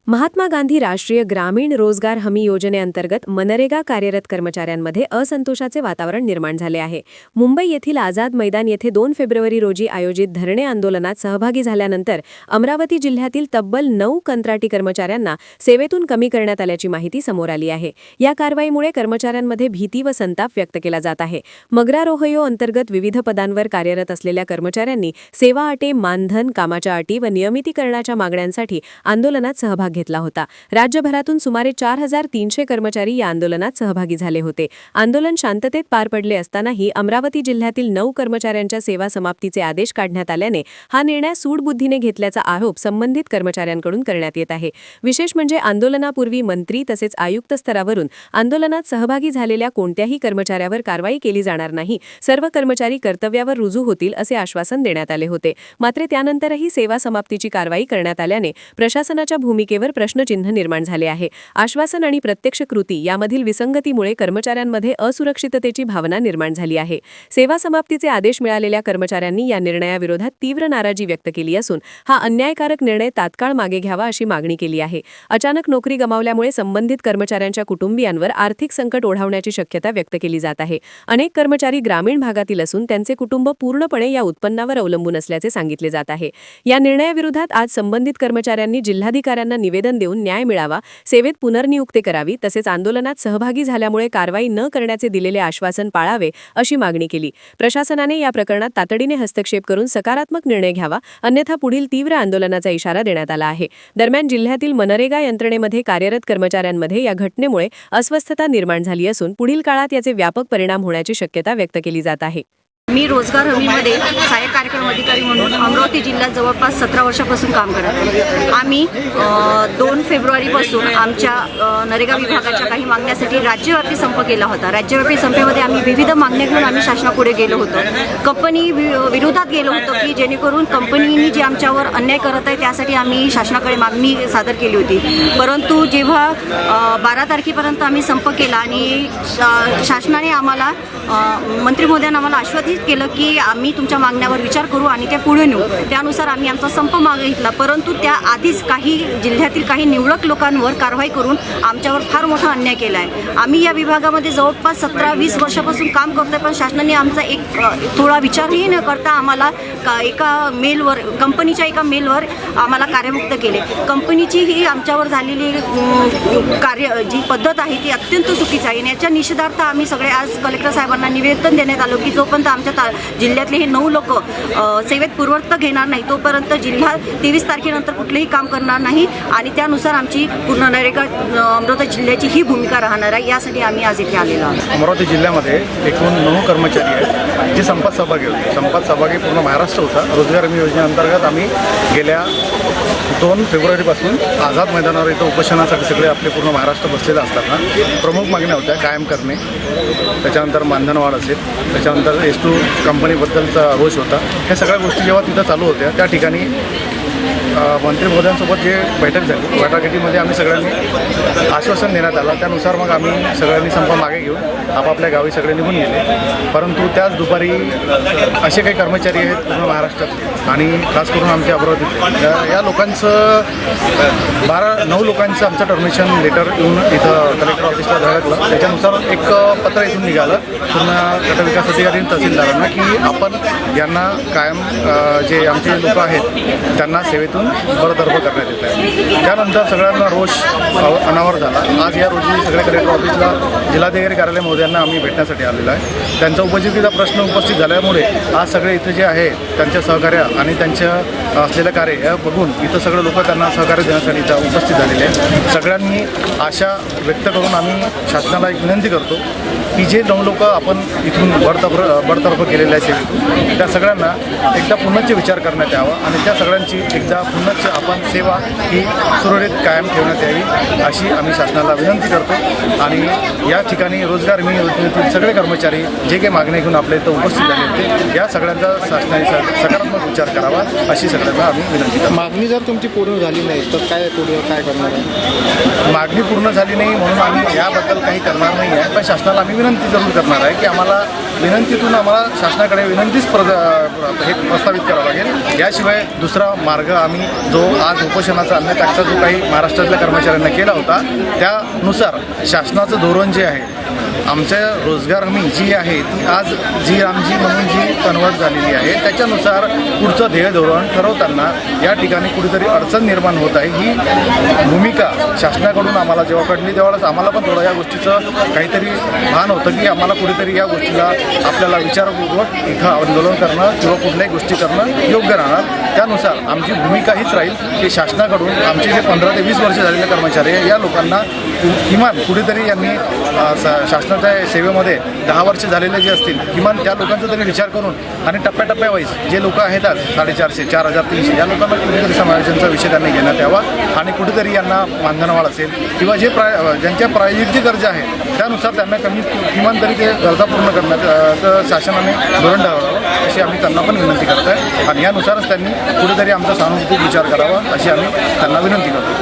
महात्मा गांधी राष्ट्रीय ग्रामीण रोजगार हमी योजनेअंतर्गत मनरेगा कार्यरत कर्मचाऱ्यांमध्ये असंतोषाचे वातावरण निर्माण झाले आहे। मुंबई येथील आझाद मैदान येथे 2 फेब्रुवारी रोजी आयोजित धरणे आंदोलनात सहभागी झाल्यानंतर अमरावती जिल्ह्यातील तब्बल 9 कंत्राटी कर्मचाऱ्यांना सेवेतून कमी करण्यात आल्याची माहिती समोर आली आहे। या कारवाईमुळे कर्मचाऱ्यांमध्ये भीती व संताप व्यक्त केला जात आहे। मग्रारोहयो अंतर्गत विविध पदांवर कार्यरत असलेल्या कर्मचाऱ्यांनी सेवा अटे, मानधन, कामाच्या अटी व नियमितीकरणाच्या मागण्यांसाठी आंदोलनात सहभाग घेतला होता। राज्यभरातून सुमारे 4300 कर्मचारी या आंदोलनात सहभागी झाले होते। आंदोलन शांततेत पार पडले असतानाही अमरावती जिल्ह्यातील 9 कर्मचाऱ्यांच्या सेवा समाप्तीचे आदेश काढण्यात आल्याने हा निर्णय सूडबुद्धीने घेतल्याचा आरोप संबंधित कर्मचाऱ्यांकडून करण्यात येत आहे। विशेष म्हणजे आंदोलनापूर्वी मंत्री तसेच आयुक्त स्तरावरून आंदोलनात सहभागी झालेल्या कोणत्याही कर्मचाऱ्यावर कारवाई केली जाणार नाही, सर्व कर्मचारी कर्तव्यावर रुजू होतील असे आश्वासन देण्यात आले होते। मात्र त्यानंतरही सेवा समाप्तीची कारवाई करण्यात आल्याने प्रशासनाच्या भूमिकेवर प्रश्नचिन्ह निर्माण झाले आहे। आश्वासन आणि प्रत्यक्ष कृती यामधील विसंगतीमुळे कर्मचाऱ्यांमध्ये असुरक्षिततेची भावना निर्माण झाली आहे। सेवा समाप्तीचे आदेश मिळालेल्या कर्मचाऱ्यांनी या निर्णयाविरोधात तीव्र नाराजी व्यक्त केली असून हा अन्यायकारक निर्णय तात्काळ मागे घ्यावा अशी मागणी केली आहे। अचानक नोकरी गमावल्यामुळे संबंधित कर्मचाऱ्यांच्या कुटुंबियांवर आर्थिक संकट ओढवण्याची शक्यता व्यक्त केली जात आहे। अनेक कर्मचारी ग्रामीण भागातील असून त्यांचे कुटुंब पूर्णपणे या उत्पन्नावर अवलंबून असल्याचे सांगितले जात आहे। या निर्णयाविरोधात आज संबंधित कर्मचाऱ्यांनी जिल्हाधिकाऱ्यांना निवेदन देऊन न्याय मिळावा, सेवेत पुनर्नियुक्ती करावी तसेच आंदोलनात सहभागी झाल्यामुळे कारवाई न करण्याचे दिलेले आश्वासन पाळावे अशी मागणी केली। प्रशासनाने या प्रकरणात तातडीने हस्तक्षेप करून सकारात्मक निर्णय घ्यावा, अन्यथा पुढील तीव्र आंदोलनाचा इशारा देण्यात आला आहे। दरम्यान जिल्ह्यातील मनरेगा यंत्रणेमध्ये कार्यरत कर्मचाऱ्यांमध्ये या घटनेमुळे अस्वस्थता निर्माण झाली असून पुढील काळात याचे व्यापक परिणाम होण्याची शक्यता व्यक्त केली जात आहे। मी रोजगार हमीमध्ये सहाय्यक कार्यक्रम अधिकारी म्हणून अमरावती जिल्ह्यात जवळपास 17 वर्षापासून काम करत आहे। आम्ही 2 फेब्रुवारीपासून आमच्या नरेगा विभागाच्या काही मागण्यासाठी राज्यव्यापी संप केला होता। राज्यव्यापी संपेमध्ये आम्ही विविध मागण्या घेऊन आम्ही शासनापुढे गेलो होतो। कंपनी विरोधात गेलो होतो की जेणेकरून कंपनीने जे आमच्यावर अन्याय करत आहे त्यासाठी आम्ही शासनाकडे मागणी सादर केली होती। परंतु जेव्हा 12 तारखेपर्यंत आम्ही संप केला आणि शासनाने आम्हाला मंत्री महोदयांना आम्हाला आश्वासित केलं की आम्ही तुमच्या मागण्यावर विचार करू आणि त्या पुढे नेऊ, त्यानुसार आम्ही आमचा संप मागे घेतला। परंतु त्याआधीच काही जिल्ह्यातील काही निवडक लोकांवर कारवाई करून आमच्यावर फार मोठा अन्याय केला आहे। आम्ही या विभागामध्ये जवळपास 17-20 वर्षापासून काम करतोय, पण शासनाने आमचा एक थोडा विचारही न करता आम्हाला एका मेलवर कंपनीच्या एका मेलवर आम्हाला कार्यमुक्त केले। कंपनीची ही आमच्यावर झालेली जी पद्धत आहे ती अत्यंत चुकीची आहे। याच्या निषेधार्थ आम्ही सगळे आज कलेक्टर साहेबांना निवेदन देण्यात आलो की जोपर्यंत आमच्या जिल्ह्यातले हे 9 लोक सेवेत पूर्वत घेणार नाही तोपर्यंत जिल्हा 23 तारखेनंतर कुठलेही काम करणार नाही आणि त्यानुसार आमची पूर्ण नरेगा अमरावती जिल्ह्याची ही भूमिका राहणार आहे। यासाठी आम्ही आज इथे आलेलो आहोत। अमरावती जिल्ह्यामध्ये एकूण 9 कर्मचारी आहेत जे संपात सहभागी होते। संपात सहभागी पूर्ण महाराष्ट्र होता। रोजगार हमी योजनेअंतर्गत आम्ही गेल्या 2 फेब्रुवारीपासून आझाद मैदानावर इथं उपोषणासाठी सगळे आपले पूर्ण महाराष्ट्र बसलेले असताना प्रमुख मागण्या होत्या कायम करणे, त्याच्यानंतर मानधनवाढ असेल, त्याच्यानंतर S2 कंपनीबद्दलचा रोष होता। ह्या सगळ्या गोष्टी जेव्हा तिथं चालू होत्या त्या ठिकाणी मंत्री महोदयांसोबत जे बैठक झाली, बैठकीमध्ये आम्ही सगळ्यांनी आश्वासन देण्यात आलं। त्यानुसार मग आम्ही सगळ्यांनी संप मागे घेऊन आपापल्या गावी सगळे निघून गेले। परंतु त्याच दुपारी असे काही कर्मचारी आहेत पूर्ण महाराष्ट्रात आणि खास करून आमच्या अमरावतीत या लोकांचं 9 लोकांचं आमचं टर्मिनेशन लेटर येऊन इथं कलेक्टर ऑफिसला धडकलं। त्याच्यानुसार एक पत्र इथून निघालं पूर्ण गटविकास अधिकारी तहसीलदारांना की आपण यांना कायम जे आमचे लोक आहेत त्यांना सेवेतून बडतर्फ करण्यात येत आहे। त्यानंतर सगळ्यांना रोष अनावर झाला। आज या रोजी सगळे कलेक्टर ऑफिसला जिल्हाधिकारी कार्यालय महोदयांना आम्ही भेटण्यासाठी आलेलो आहे। त्यांचा उपस्थितीचा प्रश्न उपस्थित झाल्यामुळे आज सगळे इथे जे आहे त्यांच्या सहकार्य आणि त्यांच्या असलेलं कार्य हे बघून इथं सगळे लोक त्यांना सहकार्य देण्यासाठी इथं उपस्थित झालेले आहेत। सगळ्यांनी आशा व्यक्त करून आम्ही शासनाला एक विनंती करतो की जे 9 लोक आपण इथून बडतर्फ केलेले आहे सेवेतून त्या सगळ्यांना एकदा पुन्हाच विचार करण्यात यावा आणि त्या सगळ्यांची एकदा पुन्हाच आपण सेवा ही सुरळीत कायम ठेवण्यात यावी अशी आम्ही शासनाला विनंती करतो। आणि या ठिकाणी रोजगार हमी योजनेतील सगळे कर्मचारी जे काही मागण्या घेऊन आपल्या इथं उपस्थित झाले होते या सगळ्यांचा शासनाने सकारात्मक विचार करावा अशी सगळ्यांना आम्ही विनंती करतो। मागणी जर तुमची पूर्ण झाली नाही तर काय पुढे काय करणार आहे? मागणी पूर्ण झाली नाही म्हणून आम्ही याबद्दल काही करणार नाही आहे, पण शासनाला आम्ही विनंती जरूर करणार आहे की आम्हाला विनंतीतून आम्हाला शासनाकडे विनंतीच हे प्रस्तावित करावं लागेल। याशिवाय दुसरा मार्ग आम्ही त्यांनी जो आज उपोषणाचा अन्नत्यागचा जो काही महाराष्ट्रातल्या कर्मचाऱ्यांना केला होता त्यानुसार शासनाचं धोरण जे आहे आमच्या रोजगार हमी जी आहे ती आज जी आमची म्हणून जी कन्वर्ट झालेली आहे त्याच्यानुसार पुढचं ध्येय धोरण ठरवताना या ठिकाणी कुठेतरी अडचण निर्माण होत आहे ही भूमिका शासनाकडून आम्हाला जेव्हा कळली त्यावेळेस आम्हाला पण थोडं या गोष्टीचं काहीतरी भान होतं की आम्हाला कुठेतरी या गोष्टीला आपल्याला विचारपूर्वक इथं आंदोलन करणं किंवा कुठल्याही गोष्टी करणं योग्य राहणार त्यानुसार आमची भूमिका हीच राहील की शासनाकडून आमचे जे 15 ते 20 वर्ष झालेले कर्मचारी आहे या लोकांना किमान कुठेतरी यांनी शासनाच्या सेवेमध्ये 10 वर्ष झालेले जे असतील किमान त्या लोकांचा तरी विचार करून आणि टप्प्याटप्प्यावाईज जे लोक आहेत आज 450, 4300 या लोकांना कुठेतरी समायोजनाचा विषय त्यांनी घेण्यात यावा आणि कुठेतरी यांना मानधनवाढ असेल किंवा जे ज्यांच्या प्रायोगिक जी गरजा आहे त्यानुसार त्यांना किमान तरी ते गरजा पूर्ण करण्यात शासनाने धोरण ठरवावं अशी आम्ही त्यांना पण विनंती करत आहे आणि यानुसारच त्यांनी कुठेतरी आमचा सहानुभूती विचार करावा अशी आम्ही त्यांना विनंती करतो.